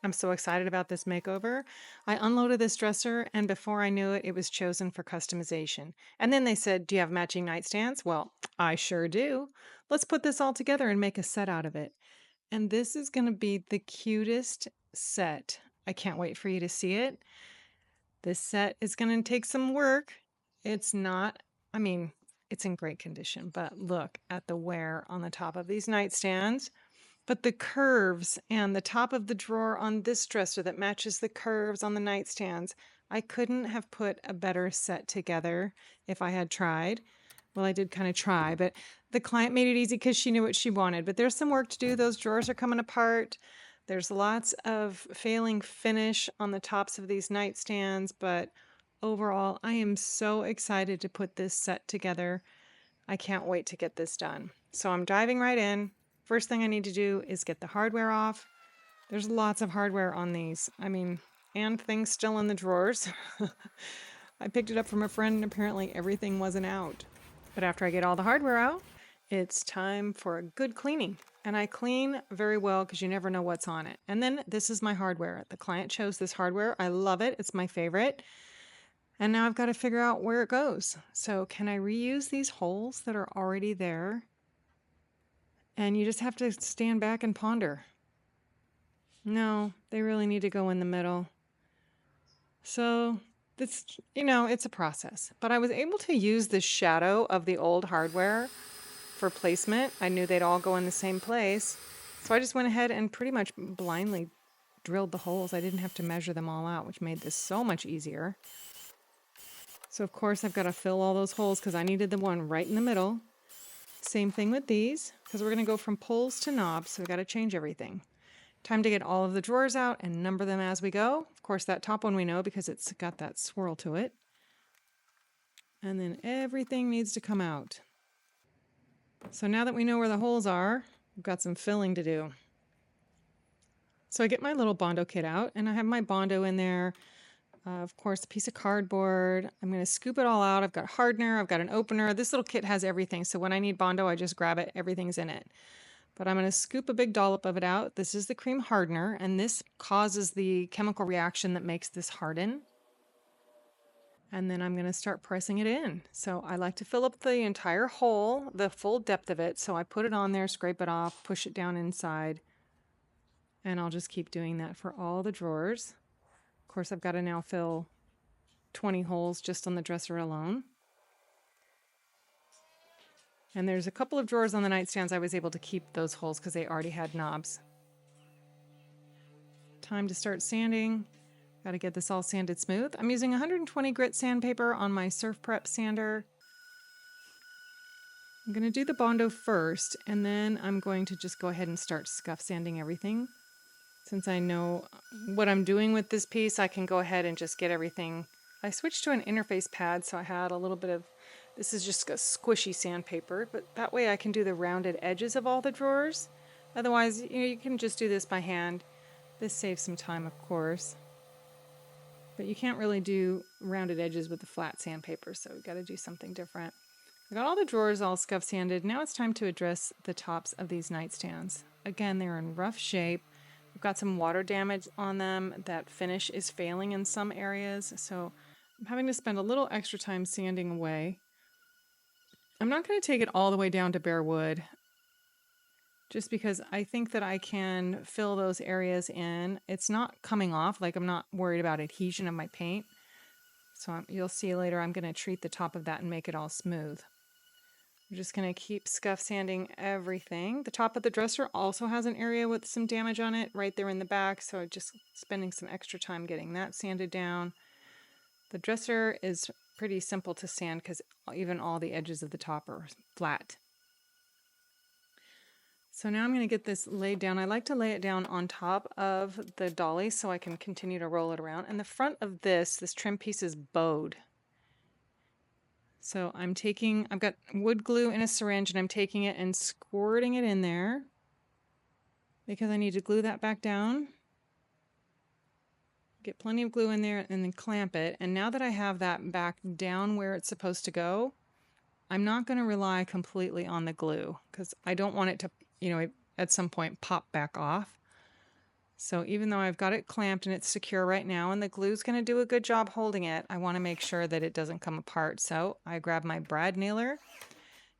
I'm so excited about this makeover. I unloaded this dresser, and before I knew it, it was chosen for customization. And then they said, "Do you have matching nightstands?" Well, I sure do. Let's put this all together and make a set out of it. And this is going to be the cutest set. I can't wait for you to see it. This set is going to take some work. It's not, I mean, it's in great condition, but look at the wear on the top of these nightstands. But the curves and the top of the drawer on this dresser that matches the curves on the nightstands, I couldn't have put a better set together if I had tried. Well, I did kind of try, but the client made it easy because she knew what she wanted. But there's some work to do. Those drawers are coming apart. There's lots of failing finish on the tops of these nightstands, but overall, I am so excited to put this set together. I can't wait to get this done. So I'm diving right in. First thing I need to do is get the hardware off. There's lots of hardware on these. I mean, and things still in the drawers. I picked it up from a friend and apparently everything wasn't out. But after I get all the hardware out, it's time for a good cleaning. And I clean very well because you never know what's on it. And then this is my hardware. The client chose this hardware. I love it. It's my favorite. And now I've got to figure out where it goes. So can I reuse these holes that are already there? And you just have to stand back and ponder. No, they really need to go in the middle. So this, it's a process. But I was able to use the shadow of the old hardware for placement. I knew they'd all go in the same place. So I just went ahead and pretty much blindly drilled the holes. I didn't have to measure them all out, which made this so much easier. So of course I've got to fill all those holes because I needed the one right in the middle. Same thing with these, because we're going to go from pulls to knobs, so we've got to change everything. Time to get all of the drawers out and number them as we go. Of course, that top one we know because it's got that swirl to it. And then everything needs to come out. So now that we know where the holes are, we've got some filling to do. So I get my little Bondo kit out, and I have my Bondo in there. Of course, a piece of cardboard. I'm going to scoop it all out. I've got a hardener. I've got an opener. This little kit has everything. So when I need Bondo, I just grab it. Everything's in it. But I'm going to scoop a big dollop of it out. This is the cream hardener, and this causes the chemical reaction that makes this harden. And then I'm going to start pressing it in. So I like to fill up the entire hole, the full depth of it. So I put it on there, scrape it off, push it down inside. And I'll just keep doing that for all the drawers. Of course, I've got to now fill 20 holes just on the dresser alone. And there's a couple of drawers on the nightstands I was able to keep those holes because they already had knobs. Time to start sanding. Got to get this all sanded smooth. I'm using 120 grit sandpaper on my Surf Prep sander. I'm going to do the Bondo first, and then I'm going to just go ahead and start scuff sanding everything. Since I know what I'm doing with this piece, I can go ahead and just get everything. I switched to an interface pad, so I had a little bit of, this is just a squishy sandpaper, but that way I can do the rounded edges of all the drawers. Otherwise, you can just do this by hand. This saves some time, of course. But you can't really do rounded edges with the flat sandpaper, so we've got to do something different. I got all the drawers all scuff sanded. Now it's time to address the tops of these nightstands. Again, they're in rough shape. We've got some water damage on them. That finish is failing in some areas, so I'm having to spend a little extra time sanding away. I'm not going to take it all the way down to bare wood, just because I think that I can fill those areas in. It's not coming off, like I'm not worried about adhesion of my paint. So you'll see later I'm going to treat the top of that and make it all smooth. I'm just going to keep scuff sanding everything. The top of the dresser also has an area with some damage on it right there in the back, so just spending some extra time getting that sanded down. The dresser is pretty simple to sand because even all the edges of the top are flat. So now I'm going to get this laid down. I like to lay it down on top of the dolly so I can continue to roll it around. And the front of this trim piece is bowed. So I've got wood glue in a syringe, and I'm taking it and squirting it in there because I need to glue that back down. Get plenty of glue in there and then clamp it. And now that I have that back down where it's supposed to go, I'm not going to rely completely on the glue because I don't want it to, at some point pop back off. So even though I've got it clamped and it's secure right now and the glue's going to do a good job holding it, I want to make sure that it doesn't come apart. So I grab my brad nailer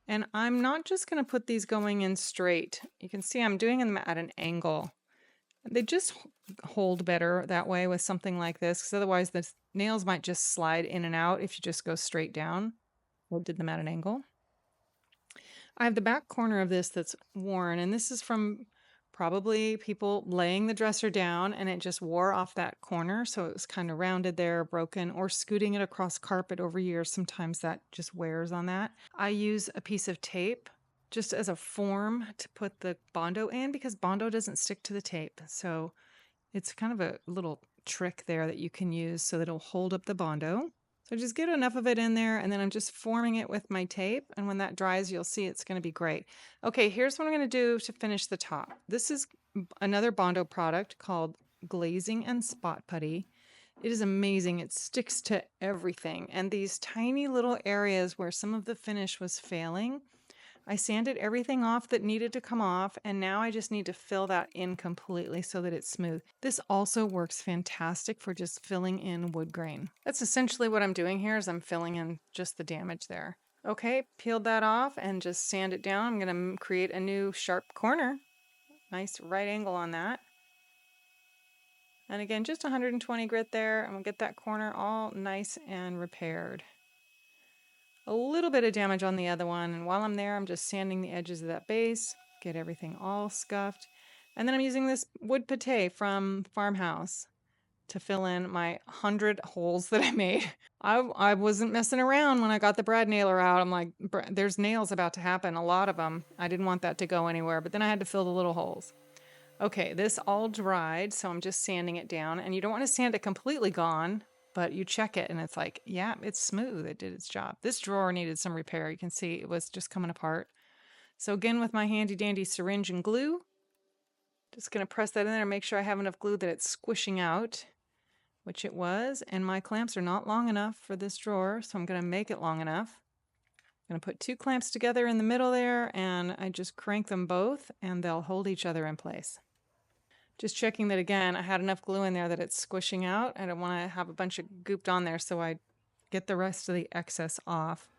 and I'm not just going to put these going in straight. You can see I'm doing them at an angle. They just hold better that way with something like this, because otherwise the nails might just slide in and out if you just go straight down. I did them at an angle. I have the back corner of this that's worn, and this is from probably people laying the dresser down and it just wore off that corner. So it was kind of rounded there, broken, or scooting it across carpet over years. Sometimes that just wears on that. I use a piece of tape just as a form to put the Bondo in, because Bondo doesn't stick to the tape. So it's kind of a little trick there that you can use so that it'll hold up the Bondo. So just get enough of it in there, and then I'm just forming it with my tape. And when that dries, you'll see it's going to be great. Okay, here's what I'm going to do to finish the top. This is another Bondo product called Glazing and Spot Putty. It is amazing. It sticks to everything. And these tiny little areas where some of the finish was failing, I sanded everything off that needed to come off, and now I just need to fill that in completely so that it's smooth. This also works fantastic for just filling in wood grain. That's essentially what I'm doing here, is I'm filling in just the damage there. Okay, peeled that off and just sand it down. I'm going to create a new sharp corner. Nice right angle on that. And again, just 120 grit there. I'm going to get that corner all nice and repaired. A little bit of damage on the other one, and while I'm there, I'm just sanding the edges of that base, get everything all scuffed. And then I'm using this wood pate from Farmhouse to fill in my 100 holes that I made. I wasn't messing around when I got the brad nailer out. I'm like, there's nails about to happen, a lot of them. I didn't want that to go anywhere, but then I had to fill the little holes. Okay, this all dried, so I'm just sanding it down, and you don't want to sand it completely gone, but you check it and it's like, yeah, it's smooth. It did its job. This drawer needed some repair. You can see it was just coming apart. So again, with my handy dandy syringe and glue, just going to press that in there and make sure I have enough glue that it's squishing out, which it was. And my clamps are not long enough for this drawer, so I'm going to make it long enough. I'm going to put 2 clamps together in the middle there, and I just crank them both and they'll hold each other in place. Just checking that again, I had enough glue in there that it's squishing out. I don't want to have a bunch of gooped on there, so I get the rest of the excess off.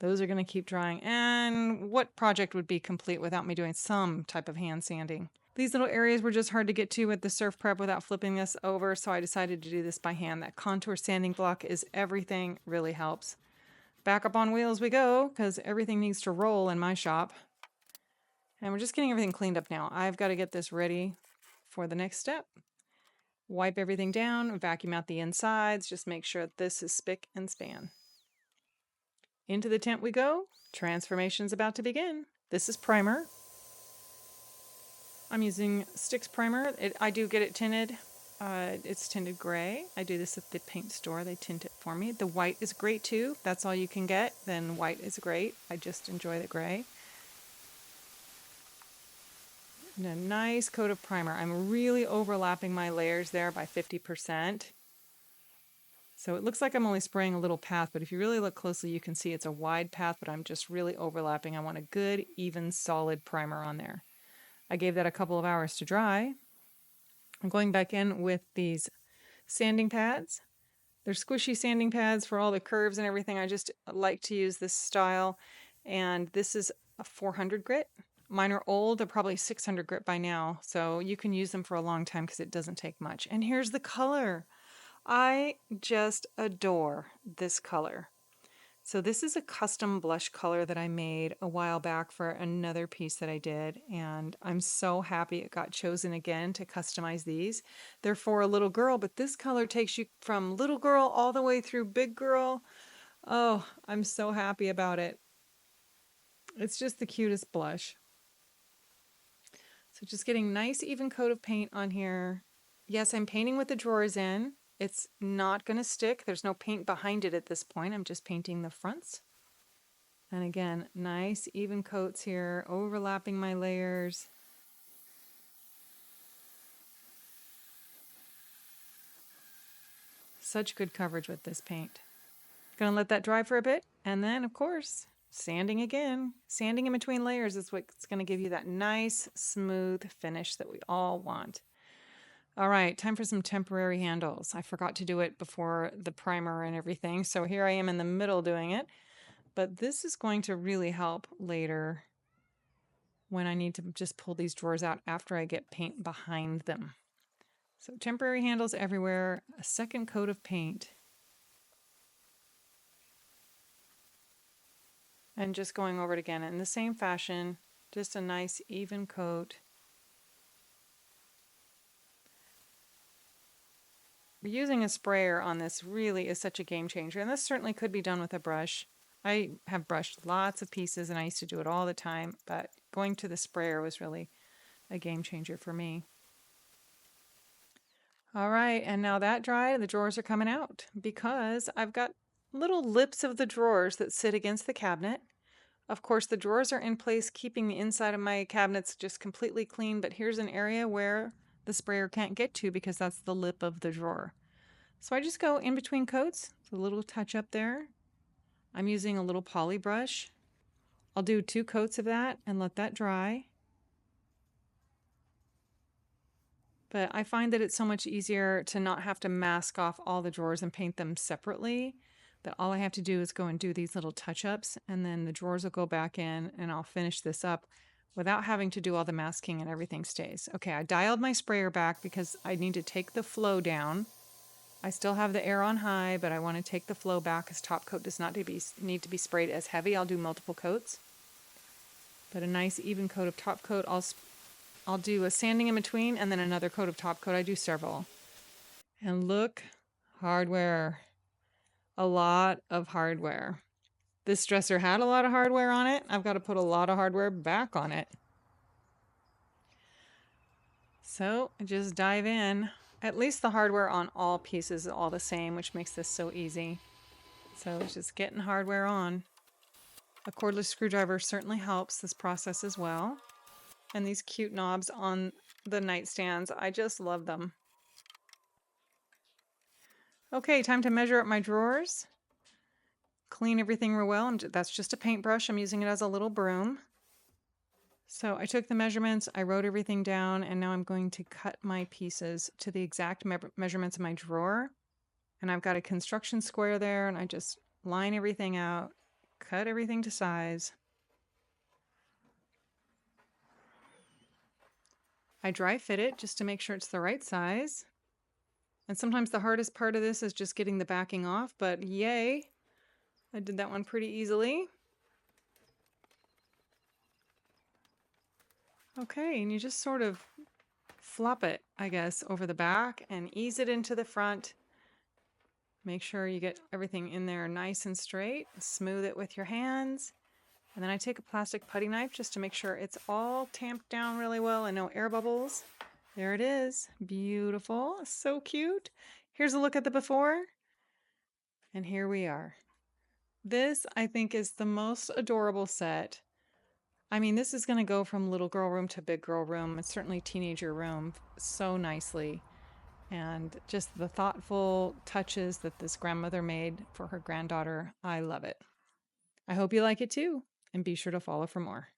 Those are going to keep drying. And what project would be complete without me doing some type of hand sanding? These little areas were just hard to get to with the surf prep without flipping this over, so I decided to do this by hand. That contour sanding block is everything, really helps. Back up on wheels we go, because everything needs to roll in my shop. And we're just getting everything cleaned up now. I've got to get this ready for the next step. Wipe everything down, vacuum out the insides, just make sure that this is spick and span. Into the tent we go. Transformation's about to begin. This is primer. I'm using Stix primer. I do get it tinted. It's tinted gray. I do this at the paint store. They tint it for me. The white is great too. If that's all you can get, then white is great. I just enjoy the gray. And a nice coat of primer. I'm really overlapping my layers there by 50%. So it looks like I'm only spraying a little path, but if you really look closely, you can see it's a wide path, but I'm just really overlapping. I want a good, even, solid primer on there. I gave that a couple of hours to dry. I'm going back in with these sanding pads. They're squishy sanding pads for all the curves and everything. I just like to use this style. And this is a 400 grit. Mine are old. They're probably 600 grit by now. So you can use them for a long time because it doesn't take much. And here's the color. I just adore this color. So this is a custom blush color that I made a while back for another piece that I did, and I'm so happy it got chosen again to customize these. They're for a little girl, but this color takes you from little girl all the way through big girl. Oh, I'm so happy about it. It's just the cutest blush. So just getting nice even coat of paint on here. Yes, I'm painting with the drawers in. It's not going to stick. There's no paint behind it at this point. I'm just painting the fronts. And again, nice even coats here, overlapping my layers. Such good coverage with this paint. Gonna let that dry for a bit, and then of course, sanding again. Sanding in between layers is what's gonna give you that nice, smooth finish that we all want. All right, time for some temporary handles. I forgot to do it before the primer and everything, so here I am in the middle doing it. But this is going to really help later when I need to just pull these drawers out after I get paint behind them. So temporary handles everywhere, a second coat of paint. And just going over it again in the same fashion, just a nice even coat. Using a sprayer on this really is such a game changer, and this certainly could be done with a brush. I have brushed lots of pieces and I used to do it all the time, but going to the sprayer was really a game changer for me. All right, and now that dried, the drawers are coming out because I've got little lips of the drawers that sit against the cabinet. Of course, the drawers are in place, keeping the inside of my cabinets just completely clean, but here's an area where the sprayer can't get to because that's the lip of the drawer. So I just go in between coats, a little touch up there. I'm using a little poly brush. I'll do 2 coats of that and let that dry. But I find that it's so much easier to not have to mask off all the drawers and paint them separately, that all I have to do is go and do these little touch-ups, and then the drawers will go back in and I'll finish this up without having to do all the masking and everything stays. Okay, I dialed my sprayer back because I need to take the flow down. I still have the air on high, but I want to take the flow back because top coat does not need to be sprayed as heavy. I'll do multiple coats. But a nice even coat of top coat. I'll do a sanding in between and then another coat of top coat. I do several. And look, hardware. A lot of hardware. This dresser had a lot of hardware on it. I've got to put a lot of hardware back on it. So just dive in. At least the hardware on all pieces is all the same, which makes this so easy. So it's just getting hardware on. A cordless screwdriver certainly helps this process as well. And these cute knobs on the nightstands, I just love them. Okay, time to measure up my drawers. Clean everything real well. That's just a paintbrush. I'm using it as a little broom. So I took the measurements, I wrote everything down, and now I'm going to cut my pieces to the exact measurements of my drawer. And I've got a construction square there, and I just line everything out, cut everything to size. I dry fit it just to make sure it's the right size. And sometimes the hardest part of this is just getting the backing off, but yay, I did that one pretty easily. Okay, and you just sort of flop it, I guess, over the back and ease it into the front. Make sure you get everything in there nice and straight. Smooth it with your hands. And then I take a plastic putty knife just to make sure it's all tamped down really well and no air bubbles. There it is. Beautiful. So cute. Here's a look at the before. And here we are. This, I think, is the most adorable set. I mean, this is going to go from little girl room to big girl room, and certainly teenager room so nicely. And just the thoughtful touches that this grandmother made for her granddaughter, I love it. I hope you like it too, and be sure to follow for more.